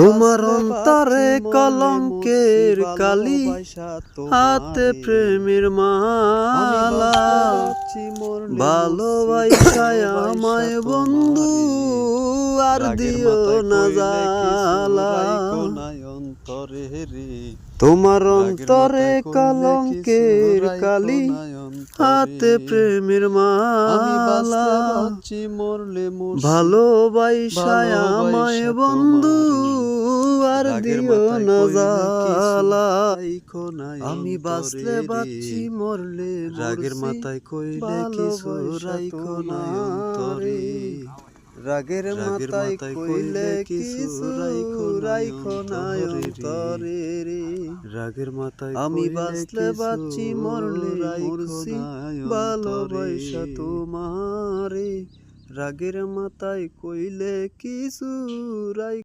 তোমার অন্তরে কলঙ্কের কালি, হাতে প্রেমের মালা, ভালোবাসায় আমায় বন্ধু আর দিও না জ্বালা। তোমার অন্তরে কলঙ্কের কালি, হাতে প্রেমের মালা, ভালোবাসায় আমায় বন্ধু আর দিও না জ্বালা। আমি বাঁচলে বাঁচি, মরলে রাগের মাথায় কইলে কিছু রাইখো না অন্তরে। রাগের মাথায় কইলে কিছু রাইখো না অন্তরে রে। রাগের মাথায় আমি বাঁচলে বাঁচি, মরলে মরছি, ভালোবাসা তোমারে। রাগের মাথায় কইলে কিছু